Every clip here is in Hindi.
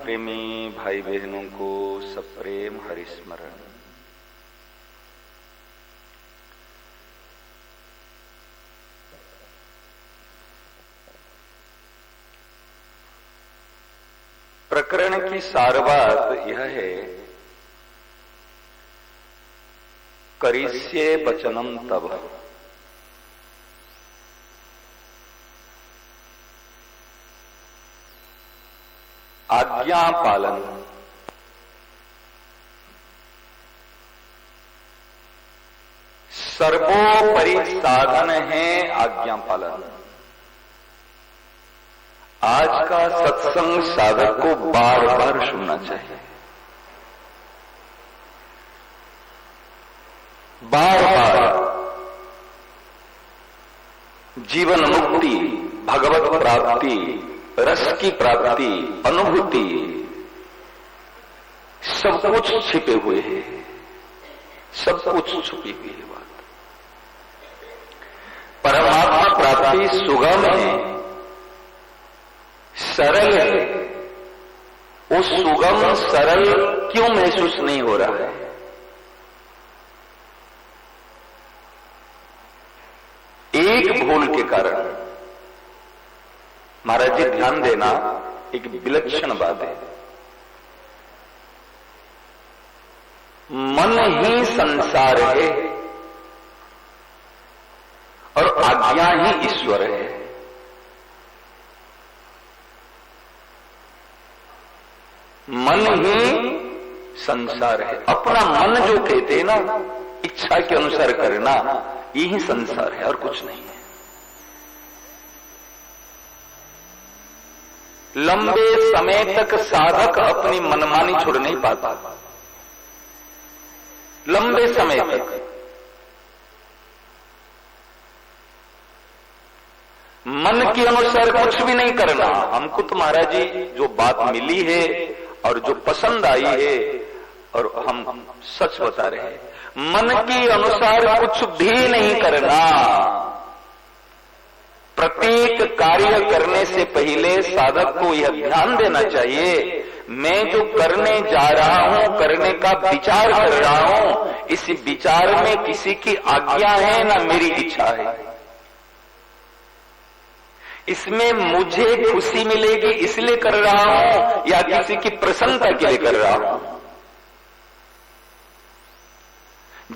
प्रेमी भाई बहनों को सप्रेम हरिस्मरण। प्रकरण की सार बात यह है, करिष्ये वचनम तब। आज्ञा पालन। सर्वोपरि साधन है आज्ञा पालन। आज का सत्संग साधक को बार बार सुनना चाहिए, बार बार। जीवन मुक्ति, भगवत प्राप्ति, रस की प्राप्ति, अनुभूति, सब कुछ छिपे हुए है, सब कुछ छुपी हुई है बात। परमात्मा प्राप्ति सुगम है, सरल है। वो सुगम सरल क्यों महसूस नहीं हो रहा है? एक भूल के कारण। महाराज जी ध्यान देना, एक विलक्षण बात है। मन ही संसार है और आज्ञा ही ईश्वर है। मन ही संसार है। अपना मन जो कहते हैं ना, इच्छा के अनुसार करना, यही संसार है और कुछ नहीं है। लंबे समय तक साधक अपनी मनमानी छोड़ नहीं पाता। लंबे समय तक मन के अनुसार कुछ भी नहीं करना। हमको तो महाराज जी जो बात मिली है और जो पसंद आई है, और हम सच बता रहे हैं, मन के अनुसार कुछ भी नहीं करना। प्रत्येक कार्य करने से पहले साधक को यह ध्यान देना चाहिए, मैं जो करने जा रहा हूं, करने का विचार कर रहा हूं, इस विचार में किसी की आज्ञा है ना मेरी इच्छा है। इसमें मुझे खुशी मिलेगी इसलिए कर रहा हूं या किसी की प्रसन्नता के लिए कर रहा हूं।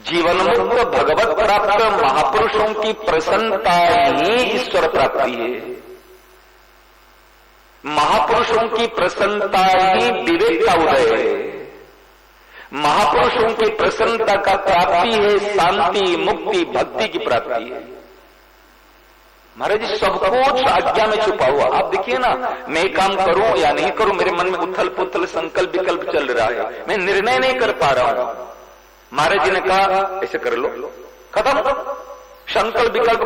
जीवन मुक्त भगवत प्राप्त महापुरुषों की प्रसन्नता ही ईश्वर प्राप्ति है। महापुरुषों की प्रसन्नता ही विवेक का उदय है। महापुरुषों की प्रसन्नता का प्राप्ति है शांति, मुक्ति, भक्ति की प्राप्ति है। महाराज जी सब कुछ आज्ञा में छुपा हुआ। आप देखिए ना, मैं काम करूं या नहीं करूं, मेरे मन में उथल पुथल संकल्प विकल्प चल रहा है, मैं निर्णय नहीं कर पा रहा हूं। महाराज जी ने कहा ऐसे कर लो, खत्म, संकल्प विकल्प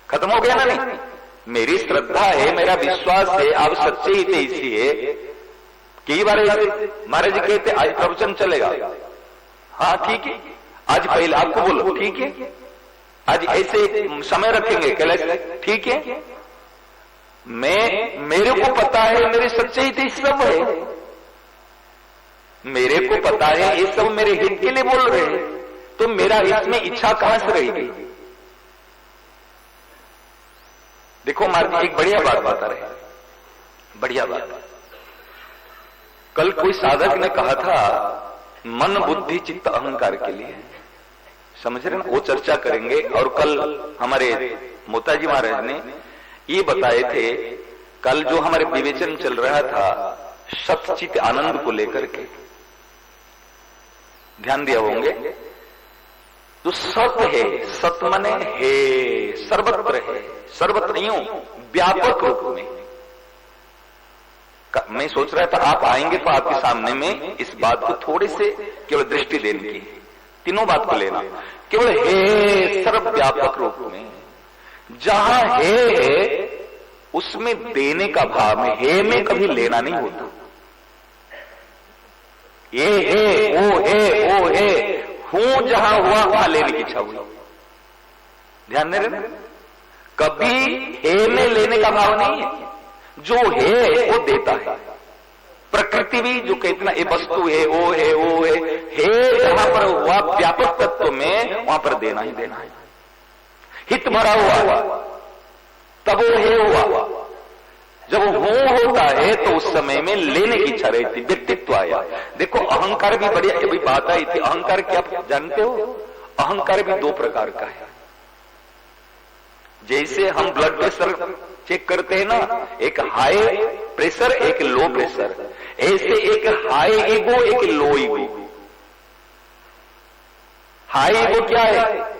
खत्म हो गया ना। नहीं, मेरी श्रद्धा है, मेरा विश्वास है, आप सच्चे ही थे इसलिए कई बार महाराज जी कहते आज प्रवचन चलेगा। हाँ ठीक है, आज पहले आपको बोलो ठीक है, आज ऐसे समय रखेंगे कैलाश, ठीक है। मेरे को पता है, मेरे सच्चे ही थे सब है, मेरे को पता है ये सब मेरे हित के लिए बोल रहे हैं, तो मेरा इसमें इच्छा कहां से रहेगी? देखो मार्ग एक बढ़िया बात बता रहे हैं, बढ़िया बात। कल कोई साधक ने कहा था मन बुद्धि चित्त अहंकार के लिए, समझ रहे ना, वो चर्चा करेंगे। और कल हमारे मोताजी महाराज ने ये बताए थे, कल जो हमारे विवेचन चल रहा था सतचित आनंद को लेकर के, ध्यान दिया होंगे। तो सत है, सत मने है, सर्वत्र है, सर्वत्र नहीं हूं, व्यापक रूप में। मैं सोच रहा था आप आएंगे तो आपके सामने में इस बात को थोड़े से केवल दृष्टि देने की, तीनों बात को लेना, केवल है सर्वव्यापक रूप में। जहां है उसमें देने का भाव में, है में कभी लेना नहीं होता। ये है, वो है, हूं जहां हुआ वहां लेने की इच्छा हुई। ध्यान दे रहे, कभी है में लेने का भाव नहीं है। जो है वो देता है। प्रकृति भी जो कहते ना ये वस्तु है वो है वो है जहां पर हुआ व्यापक तत्व में, वहां पर देना ही देना है। हित भरा हुआ तब वो है हुआ। जब वो होता है तो उस समय में लेने की इच्छा रहती, व्यक्तित्व आया। देखो अहंकार भी बढ़िया अभी बात आई थी। अहंकार क्या आप जानते हो? अहंकार भी दो प्रकार का है। जैसे हम ब्लड प्रेशर चेक करते हैं ना, एक हाई प्रेशर एक लो प्रेशर, ऐसे एक हाई ईगो एक लो ईगो। हाई ईगो क्या है?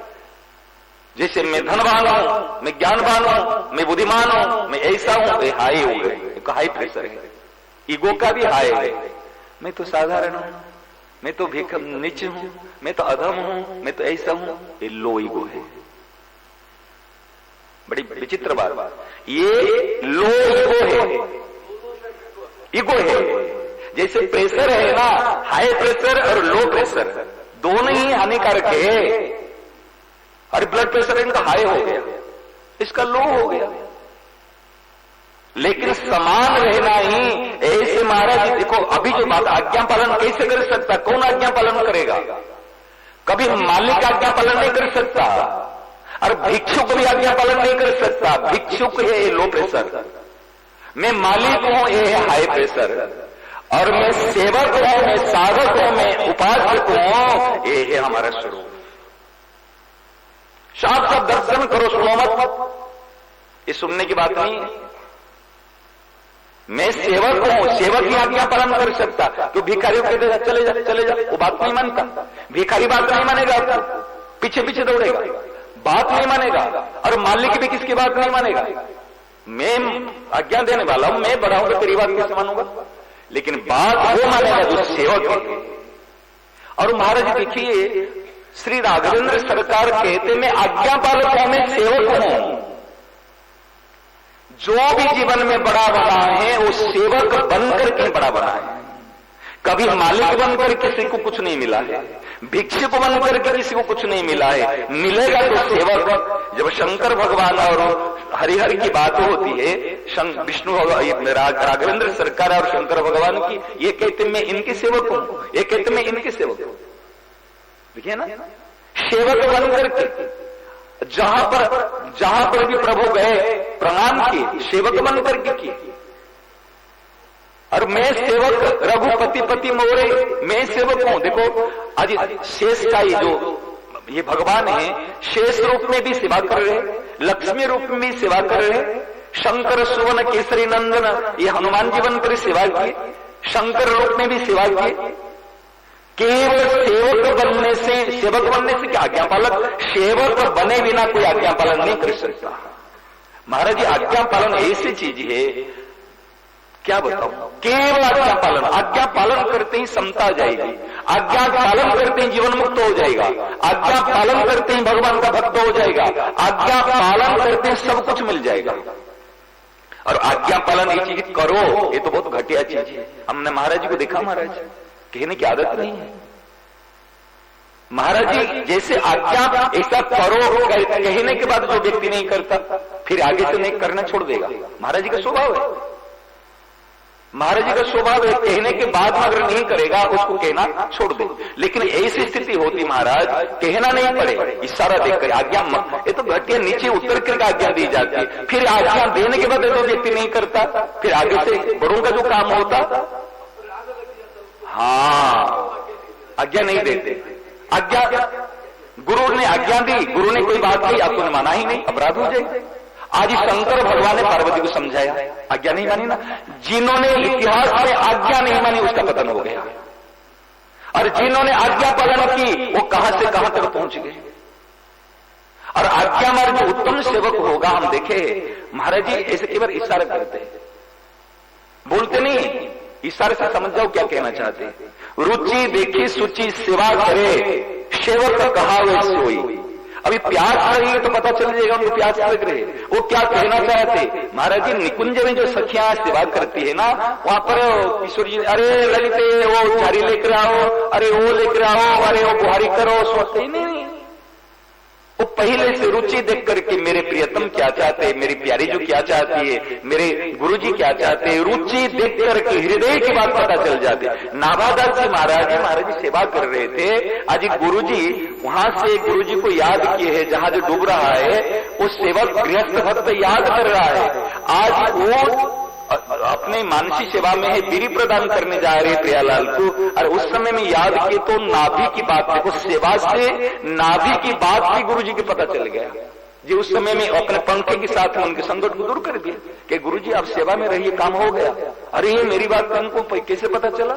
जैसे मैं धनवान हूं, मैं ज्ञानवान हूं, मैं बुद्धिमान हूं, मैं ऐसा हूं, ये हाई हो गए, एक हाई प्रेशर है। ईगो का भी हाई है, मैं तो साधारण हूं, मैं तो भिख नीच हूं, मैं तो अधम हूं, मैं तो ऐसा हूं, ये लो ईगो है। बड़ी विचित्र बात, ये लो ईगो है, ईगो है। जैसे प्रेशर है ना, हाई प्रेशर और लो प्रेशर दोनों ही हानिकारक है। अरे ब्लड प्रेशर इनका हाई हो गया, इसका लो हो गया, लेकिन समान रहना ही। ऐसे महाराज देखो अभी जो बात, आज्ञा पालन कैसे कर सकता? कौन आज्ञा पालन करेगा? कभी मालिक आज्ञा पालन नहीं कर सकता, और भिक्षुक भी आज्ञा पालन नहीं कर सकता। भिक्षुक है ये लो प्रेशर, मैं मालिक हूं ये है हाई प्रेशर, और मैं सेवक हूं, मैं साधक हूं, मैं उपासक हूं, ये है हमारा स्वरूप। साफ साफ दर्शन करो, सुनो मत, ये सुनने की बात नहीं है। मैं सेवक हूं, सेवक ही आज्ञा पालन कर सकता। तो भिखारियों कहते जा चले जा चले जा, वो बात नहीं मानता। भिखारी बात नहीं मानेगा, पीछे पीछे दौड़ेगा, बात नहीं मानेगा। और मालिक भी किसकी बात नहीं मानेगा? मैं आज्ञा देने वाला हूं, मैं बड़ा हूं, तेरी बात कैसे मानूंगा? लेकिन बात वो मानेगा जो सेवक है। और महाराज देखिए श्री राघवेंद्र सरकार कहते मैं आज्ञा पालक हूं, मैं सेवक हूं। जो भी जीवन में बड़ा बना है वो सेवक बनकर के बड़ा बना है। कभी मालिक बनकर किसी को कुछ नहीं मिला है, भिक्षुक बनकर के किसी को कुछ नहीं मिला है, मिलेगा तो सेवक। जब शंकर भगवान और हरिहर की बात होती है, विष्णु राघवेंद्र सरकार और शंकर भगवान की, ये कहते मैं इनके सेवक हूं, ये कहते मैं इनके सेवक हूं। देखिए ना, सेवक बनकर के जहां पर भी प्रभु गए प्रणाम किए, सेवक बनकर के किए। और मैं सेवक, रघुपति पति मोरे, मैं सेवक हूं। देखो आज शेष का ही जो ये भगवान है, शेष रूप में भी सेवा कर रहे, लक्ष्मी रूप में भी सेवा कर रहे, शंकर सुवन केसरी नंदन ये हनुमान जी बनकर सेवा किए, शंकर रूप में भी सेवा किए। केवल सेवक बनने से, सेवक बनने से क्या आज्ञा पालक? सेवक बने बिना कोई आज्ञा पालन नहीं कर सकता। महाराज जी आज्ञा पालन ऐसी चीज है, क्या बताऊं, केवल आज्ञा पालन। आज्ञा पालन करते ही समता जाएगी, आज्ञा पालन करते ही जीवन मुक्त हो जाएगा, आज्ञा पालन करते ही भगवान का भक्त हो जाएगा, आज्ञा पालन करते ही सब कुछ मिल जाएगा। और आज्ञा पालन ये चीज करो, ये तो बहुत घटिया चीज है। हमने महाराज जी को देखा, महाराज कहने की आदत नहीं है। महाराज जी जैसे आज्ञा ऐसा करो, कहने के बाद जो व्यक्ति नहीं करता फिर आगे से नहीं करना छोड़ देगा। महाराज जी का स्वभाव है, महाराज जी का स्वभाव है, कहने के बाद अगर नहीं करेगा उसको कहना छोड़ दे। लेकिन ऐसी स्थिति होती महाराज, कहना नहीं पड़े, इशारा देकर आज्ञा मत, ये तो घटिया नीचे उतर कर आज्ञा दी जाती है। फिर आज्ञा देने के बाद जो व्यक्ति नहीं करता फिर आगे से बड़ों का जो काम होता, हाँ आज्ञा नहीं देते। आज्ञा गुरु ने आज्ञा दी, गुरु ने कोई बात कही, आपको माना ही नहीं, अपराध हो जाएगा। आज शंकर भगवान ने पार्वती को समझाया, आज्ञा नहीं मानी ना। जिन्होंने इतिहास में आज्ञा नहीं मानी उसका पतन हो गया, और जिन्होंने आज्ञा पालन की वो कहां से कहां तक पहुंच गए। और आज्ञा हमारे जो उत्तम सेवक होगा, हम देखे महाराज जी ऐसे केवल इशारा करते हैं, बोलते नहीं, इशारे से समझ जाओ क्या कहना चाहते हैं। रुचि देखी सुचि सेवा करे, सेवक कहा वे सोई। अभी प्यास रही है तो पता चल जाएगा उनको प्यास लग रही है, वो क्या कहना चाहते। महाराज जी निकुंज में जो सखियां सेवा करती है ना, वहां पर किशोर जी, अरे ललिते वो झाड़ी लेकर आओ, अरे वो लेकर आओ, अरे वो बुहारी करो, सोचते ही नहीं, वो पहले से रुचि देख करके मेरे प्रियतम क्या चाहते हैं, मेरी प्यारी जो क्या चाहती है, मेरे गुरुजी क्या चाहते हैं, रुचि देख करके हृदय की बात पता चल जाती है। नाभादास जी महाराज जी सेवा कर रहे थे। आज गुरुजी वहां से गुरुजी को याद किए है, जहां जो डूब रहा है वो सेवक गृहस्थ भक्त याद कर रहा है। आज वो अपने मानसी सेवा में है, बीरी प्रदान करने जा रहे प्रियालाल को, और उस समय में याद किए तो नाभि की बात, देखो सेवा से नाभि की बात भी गुरुजी को पता चल गया जी। उस समय में अपने पंखे के साथ में उनके संकट को दूर कर दिया कि गुरुजी आप सेवा में रहिए, काम हो गया। अरे ये मेरी बात हमको कैसे पता चला?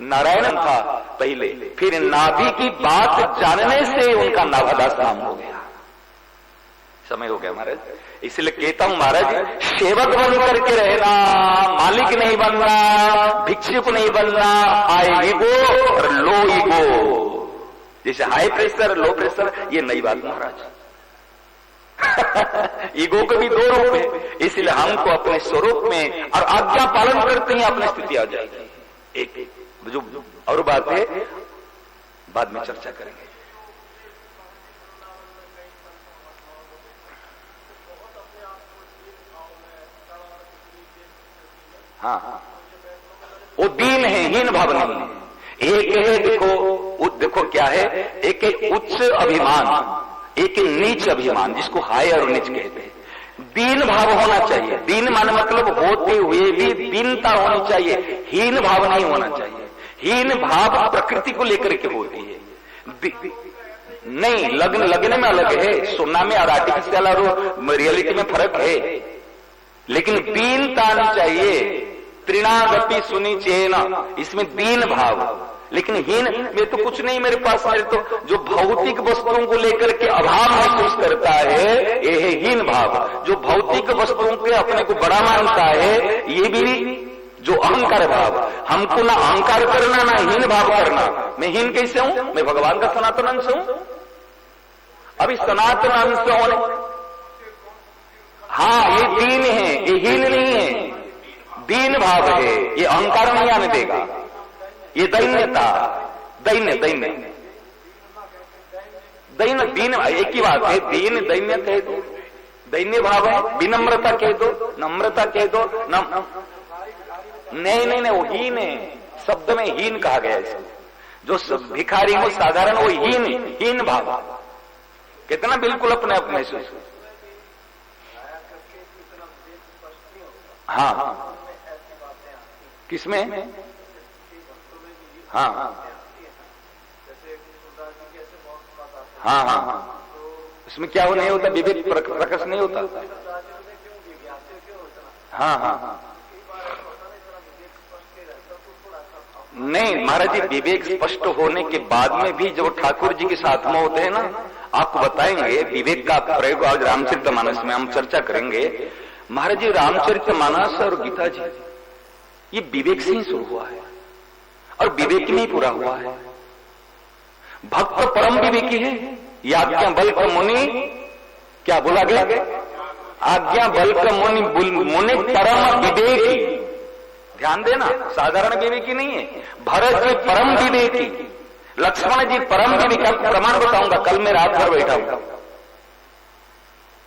नारायण था पहले, फिर नाभि की बात जानने से उनका नाभादास नाम हो गया। समय हो गया महाराज, इसलिए कहता हूं महाराज सेवक बन करके रहना, मालिक नहीं बनना, भिक्षुक नहीं बनना। हाई ईगो और लो ईगो, जैसे हाई प्रेशर लो प्रेशर, ये नई बात महाराज। ईगो के भी दो रूप है, इसलिए हमको अपने स्वरूप में और आज्ञा पालन करते ही अपनी स्थिति आ जाएगी। एक जो और बात है बाद में चर्चा करेंगे। हाँ, वो दीन है, हीन भाव नहीं है। एक है देखो क्या है, एक है उच्च अभिमान, एक है नीच अभिमान, जिसको हाय और नीच कहते हैं। दीन भाव होना चाहिए, दीन मान मतलब होते हुए भी दीनता होनी चाहिए, हीन भाव नहीं होना चाहिए। हीन भाव प्रकृति को लेकर के होती है, नहीं लगने में अलग है, सुनना में और आर्टिफिशियल और रियलिटी में फर्क है। लेकिन दीनता आनी चाहिए। त्रिनागपि सुनी चेन, इसमें दीन भाव। लेकिन हीन में तो कुछ नहीं मेरे पास, मेरे तो जो भौतिक वस्तुओं को लेकर के अभाव महसूस करता है ये है हीन भाव। जो भौतिक वस्तुओं के अपने को बड़ा मानता है ये भी जो अहंकार भाव। हमको ना अहंकार करना ना हीन भाव करना। मैं हीन कैसे हूं? मैं भगवान का सनातन अंश हूं। अभी सनातन अंश होने, हाँ ये दीन है, ये हीन नहीं है, दीन भाव है। ये अहंकार नहीं आने देगा, ये दैन्यता, दैन्य दैन्य दैन्य दीन एक ही बात है। दीन दैन्य कह दो, दैन्य भाव है। विनम्रता कह दो, नम्रता कह दो, नहीं वो हीन है। शब्द में हीन कहा गया इसको। जो भिखारी हो साधारण वो हीन भाव, कितना बिल्कुल अपने आप महसूस। हाँ किसमें? हाँ उसमें क्या नहीं होता, विवेक प्रकट नहीं होता। हाँ नहीं महाराज जी, विवेक स्पष्ट होने के बाद में भी जब ठाकुर जी के साथ में होते हैं ना, आपको बताएंगे विवेक का प्रयोग आज रामचरितमानस में हम चर्चा करेंगे। महाराज जी रामचरितमानस और गीता जी ये विवेक से ही शुरू हुआ है और विवेक में ही पूरा हुआ है। भक्त परम विवेकी है। ये आज्ञा बल का मुनि क्या बोला गया? आज्ञा बल का मुनि परम विवेकी। ध्यान देना, साधारण विवेकी नहीं है। भरत जी परम विवेकी, लक्ष्मण जी परम विवेकी। आपको प्रमाण बताऊंगा, कल मैं रात भर बैठा हूं।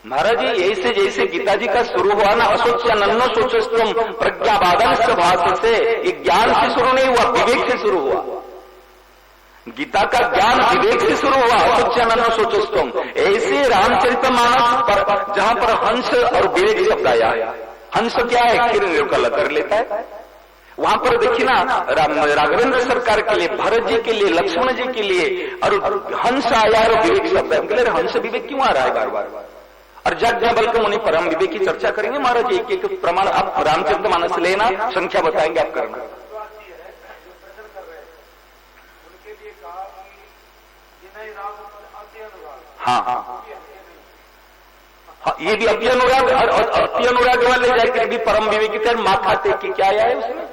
महाराज जी ऐसे जैसे गीता जी का शुरू हुआ ना, असोच्य नन्नो सोचस्तुम प्रज्ञावादन से भाष से, ये ज्ञान से शुरू नहीं हुआ, विवेक से शुरू हुआ। गीता का ज्ञान विवेक से शुरू हुआ, असोच्य नन्नो सोचस्तुम। ऐसे रामचरितमानस पर जहां पर हंस और विवेक शब्द आया, हंस क्या है? किरण का कर लेता है। वहां पर देखिए ना, राघवेंद्र सरकार के लिए, भरत जी के लिए, लक्ष्मण जी के लिए और हंस आया और विवेक शब्द है। हंस विवेक क्यों आ रहा है बार बार? और जग बल के मुनि परम विवेक की चर्चा करेंगे महाराज। एक एक प्रमाण आप रामचरितमानस लेना, संख्या बताएंगे आप करना। हाँ ये भी अति अनुराग, और अति अनुराग वाले जाकर भी परम विवेकी थे। माथा टेक क्या आया है उसमें?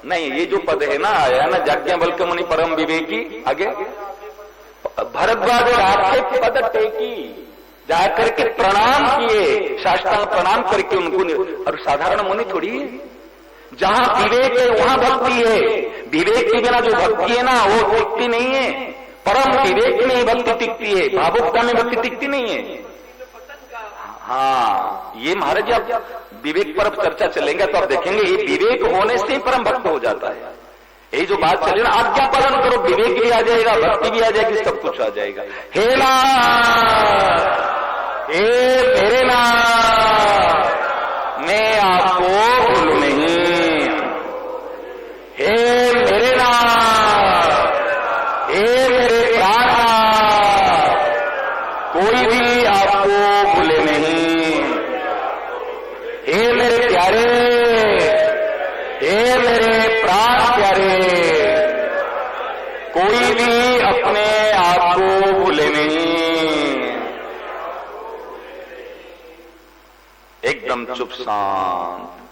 नहीं, ये जो पद है ना आया ना, जाज्ञा बल के मुनि परम विवेकी, आगे भरद्वाज आपके पद टेकी, जाकर के प्रणाम किए, साष्टांग प्रणाम करके उनको। और साधारण मुनि थोड़ी है। जहां विवेक है वहां भक्ति है। विवेक के बिना जो भक्ति है ना वो भक्ति नहीं है। परम विवेक में ही भक्ति टिकती है, भावुकता में भक्ति टिकती नहीं है। हाँ, ये महाराज जी आप विवेक पर चर्चा चलेंगे तो आप देखेंगे ये विवेक होने से ही परम भक्त हो जाता है। यही जो बात चले ना, आज्ञा पालन करो, विवेक भी आ जाएगा, भक्ति भी आ जाएगी, सब कुछ आ जाएगा। हे नाथ, हे मेरे नाथ, मैं आपको भूलूं नहीं। हे मेरे नाथ, हे मेरे प्राणनाथ, कोई भी आपको भूले नहीं। हे मेरे प्यारे, हे मेरे प्राण प्यारे, कोई भी अपने आप को भूले नहीं। एकदम चुप शांत।